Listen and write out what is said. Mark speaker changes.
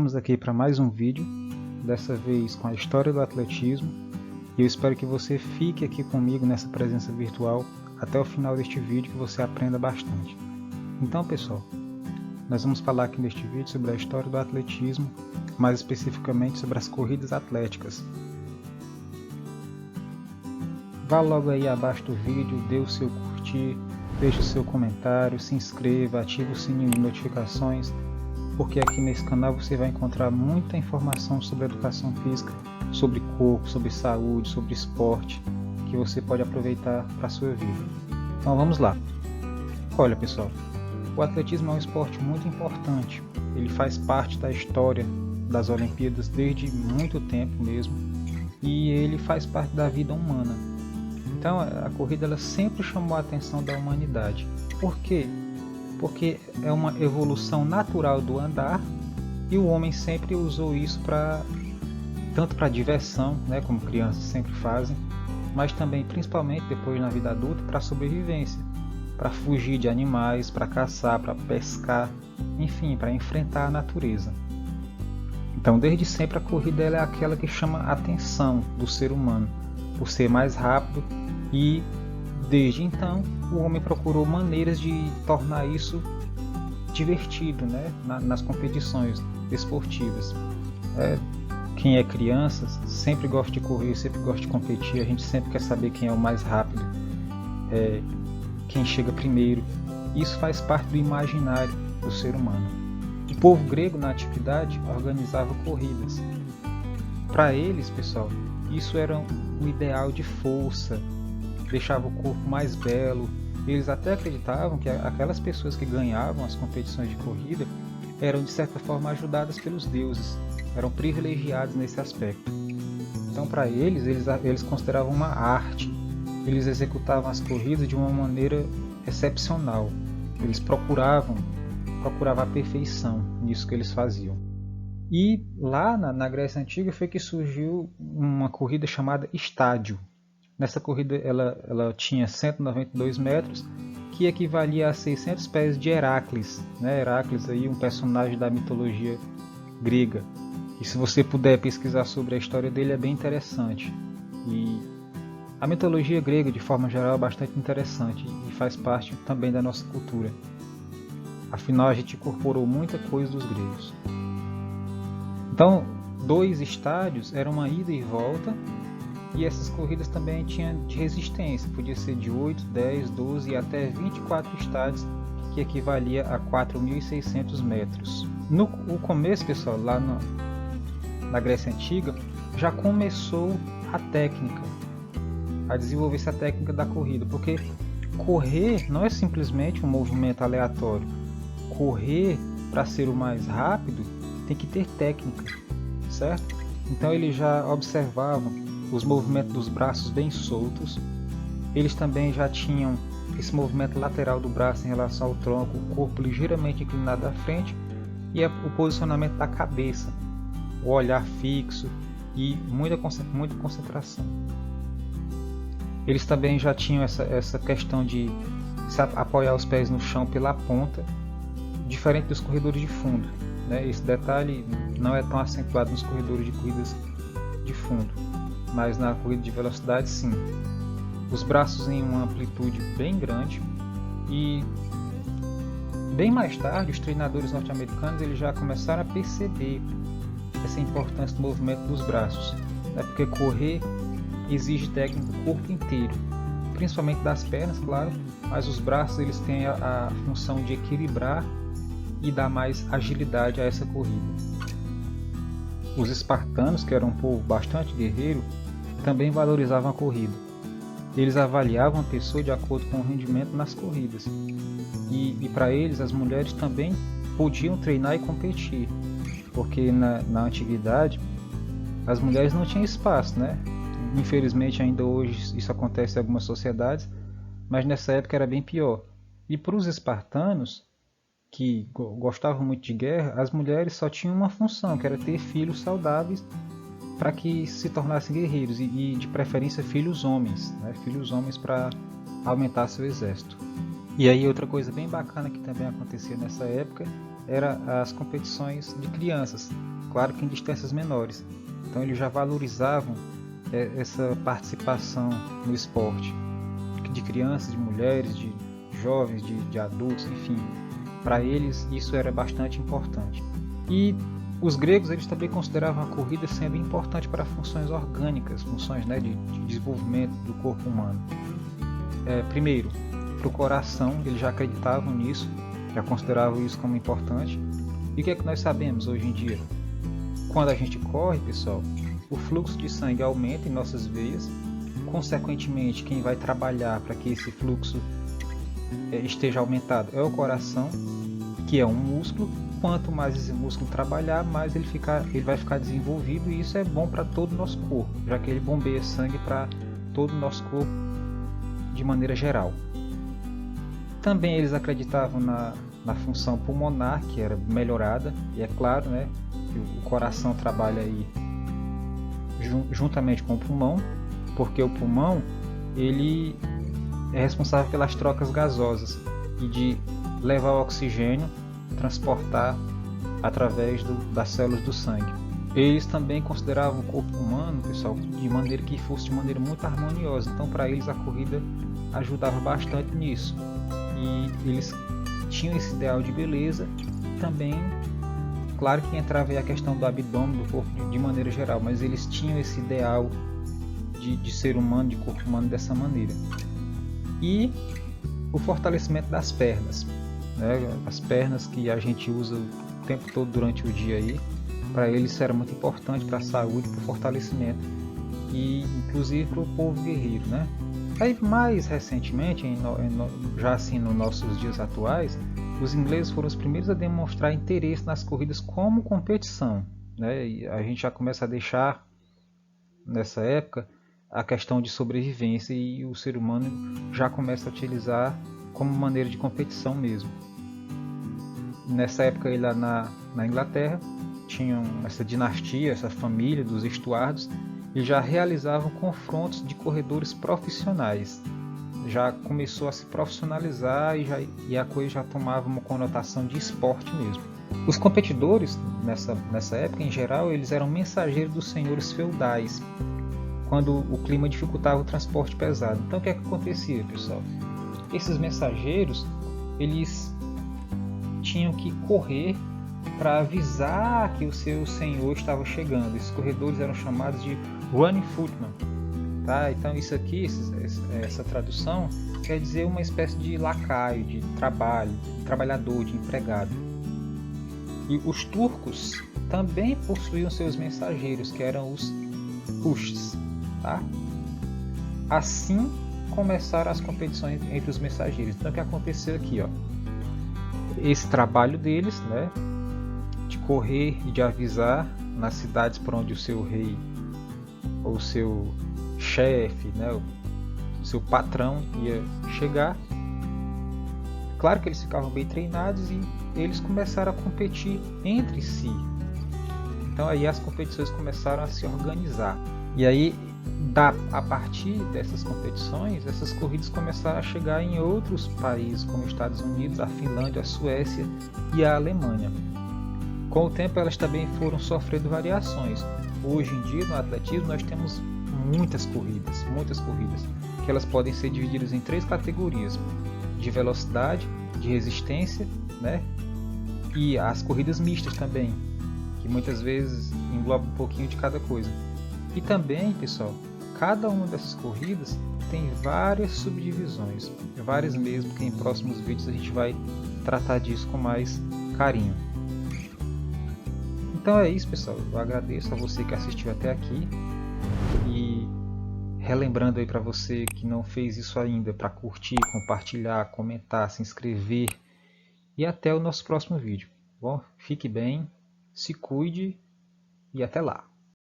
Speaker 1: Estamos aqui para mais um vídeo, dessa vez com a história do atletismo, e eu espero que você fique aqui comigo nessa presença virtual até o final deste vídeo, que você aprenda bastante. Então, pessoal, nós vamos falar aqui neste vídeo sobre a história do atletismo, mais especificamente sobre as corridas atléticas. Vá logo aí abaixo do vídeo, dê o seu curtir, deixe o seu comentário, se inscreva, ative o sininho de notificações, porque aqui nesse canal você vai encontrar muita informação sobre educação física, sobre corpo, sobre saúde, sobre esporte, que você pode aproveitar para a sua vida. Então vamos lá. Olha, pessoal, o atletismo é um esporte muito importante. Ele faz parte da história das Olimpíadas desde muito tempo mesmo, e ele faz parte da vida humana. Então a corrida ela sempre chamou a atenção da humanidade. Por quê? Porque é uma evolução natural do andar, e o homem sempre usou isso tanto para diversão, né, como crianças sempre fazem, mas também, principalmente depois na vida adulta, para sobrevivência, para fugir de animais, para caçar, para pescar, enfim, para enfrentar a natureza. Então, desde sempre a corrida ela é aquela que chama a atenção do ser humano, por ser mais rápido, e desde então o homem procurou maneiras de tornar isso divertido, né, nas competições esportivas. Quem é criança sempre gosta de correr, sempre gosta de competir, a gente sempre quer saber quem é o mais rápido, quem chega primeiro. Isso faz parte do imaginário do ser humano. O povo grego na antiguidade organizava corridas. Para eles, pessoal, isso era o ideal de força, deixava o corpo mais belo. Eles até acreditavam que aquelas pessoas que ganhavam as competições de corrida eram de certa forma ajudadas pelos deuses, eram privilegiados nesse aspecto. Então, para eles consideravam uma arte. Eles executavam as corridas de uma maneira excepcional. Eles procuravam a perfeição nisso que eles faziam. E lá na Grécia Antiga foi que surgiu uma corrida chamada estádio. Nessa corrida ela tinha 192 metros, que equivalia a 600 pés de Heracles. Né? Heracles, aí, um personagem da mitologia grega. E se você puder pesquisar sobre a história dele, é bem interessante. E a mitologia grega, de forma geral, é bastante interessante e faz parte também da nossa cultura. Afinal, a gente incorporou muita coisa dos gregos. Então, 2 estádios eram uma ida e volta, e essas corridas também tinham de resistência, podia ser de 8, 10, 12 e até 24 estádios, que equivalia a 4.600 metros. No começo, pessoal, lá na Grécia Antiga, já começou a técnica, a desenvolver-se a técnica da corrida, porque correr não é simplesmente um movimento aleatório. Correr, para ser o mais rápido, tem que ter técnica, certo? Então eles já observavam os movimentos dos braços bem soltos. Eles também já tinham esse movimento lateral do braço em relação ao tronco, o corpo ligeiramente inclinado à frente, e o posicionamento da cabeça, o olhar fixo e muita concentração. Eles também já tinham essa questão de apoiar os pés no chão pela ponta, diferente dos corredores de fundo. Né? Esse detalhe não é tão acentuado nos corredores de corridas de fundo, mas na corrida de velocidade sim. Os braços em uma amplitude bem grande, e bem mais tarde os treinadores norte-americanos eles já começaram a perceber essa importância do movimento dos braços, né? Porque correr exige técnica do corpo inteiro, principalmente das pernas, claro, mas os braços eles têm a função de equilibrar e dar mais agilidade a essa corrida. Os espartanos, que eram um povo bastante guerreiro, também valorizavam a corrida. Eles avaliavam a pessoa de acordo com o rendimento nas corridas. E para eles, as mulheres também podiam treinar e competir, porque na antiguidade as mulheres não tinham espaço, né? Infelizmente ainda hoje isso acontece em algumas sociedades, mas nessa época era bem pior. E para os espartanos, que gostavam muito de guerra, as mulheres só tinham uma função, que era ter filhos saudáveis para que se tornassem guerreiros, e de preferência filhos homens, né? Filhos homens para aumentar seu exército. E aí outra coisa bem bacana que também acontecia nessa época eram as competições de crianças, claro que em distâncias menores. Então eles já valorizavam essa participação no esporte, de crianças, de mulheres, de jovens, de adultos, enfim. Para eles isso era bastante importante. E os gregos eles também consideravam a corrida sendo importante para funções orgânicas, funções, né, de desenvolvimento do corpo humano. Primeiro, para o coração, eles já acreditavam nisso, já consideravam isso como importante. E o que é que nós sabemos hoje em dia? Quando a gente corre, pessoal, o fluxo de sangue aumenta em nossas veias. Consequentemente, quem vai trabalhar para que esse fluxo esteja aumentado é o coração, que é um músculo. Quanto mais esse músculo trabalhar, mais ele vai ficar desenvolvido, e isso é bom para todo o nosso corpo, já que ele bombeia sangue para todo o nosso corpo de maneira geral. Também eles acreditavam na função pulmonar, que era melhorada, e é claro, né, que o coração trabalha aí juntamente com o pulmão, porque o pulmão ele é responsável pelas trocas gasosas e de levar o oxigênio, transportar através das células do sangue. Eles também consideravam o corpo humano, pessoal, de maneira que fosse de maneira muito harmoniosa. Então, para eles a corrida ajudava bastante nisso. E eles tinham esse ideal de beleza. Também, claro que entrava aí a questão do abdômen, do corpo de maneira geral, mas eles tinham esse ideal de ser humano, de corpo humano dessa maneira. E o fortalecimento das pernas, né? As pernas que a gente usa o tempo todo durante o dia aí, para eles isso era muito importante para a saúde, para o fortalecimento, e inclusive para o povo guerreiro, né? Aí mais recentemente, já assim nos nossos dias atuais, os ingleses foram os primeiros a demonstrar interesse nas corridas como competição, né? E a gente já começa a deixar nessa época a questão de sobrevivência, e o ser humano já começa a utilizar como maneira de competição mesmo. Nessa época aí lá na Inglaterra, tinham essa dinastia, essa família dos Stuarts, e já realizavam confrontos de corredores profissionais. Já começou a se profissionalizar e a coisa já tomava uma conotação de esporte mesmo. Os competidores, nessa época, em geral, eles eram mensageiros dos senhores feudais, quando o clima dificultava o transporte pesado. Então o que é que acontecia, pessoal? Esses mensageiros, eles tinham que correr para avisar que o seu senhor estava chegando. Esses corredores eram chamados de running footman, tá? Então isso aqui, essa tradução quer dizer uma espécie de lacaio, de trabalho, de trabalhador, de empregado. E os turcos também possuíam seus mensageiros, que eram os pushts, tá? Assim começaram as competições entre os mensageiros. Então o que aconteceu aqui, ó? Esse trabalho deles, né, de correr e de avisar nas cidades por onde o seu rei ou o seu chefe, né, o seu patrão ia chegar. Claro que eles ficavam bem treinados e eles começaram a competir entre si. Então aí as competições começaram a se organizar. E aí, a partir dessas competições, essas corridas começaram a chegar em outros países, como os Estados Unidos, a Finlândia, a Suécia e a Alemanha. Com o tempo, elas também foram sofrendo variações. Hoje em dia, no atletismo, nós temos muitas corridas, que elas podem ser divididas em 3 categorias: de velocidade, de resistência, né? E as corridas mistas também, que muitas vezes engloba um pouquinho de cada coisa. E também, pessoal, cada uma dessas corridas tem várias subdivisões, várias mesmo, que em próximos vídeos a gente vai tratar disso com mais carinho. Então é isso, pessoal. Eu agradeço a você que assistiu até aqui, e relembrando aí para você que não fez isso ainda, para curtir, compartilhar, comentar, se inscrever, e até o nosso próximo vídeo. Bom, fique bem, se cuide e até lá.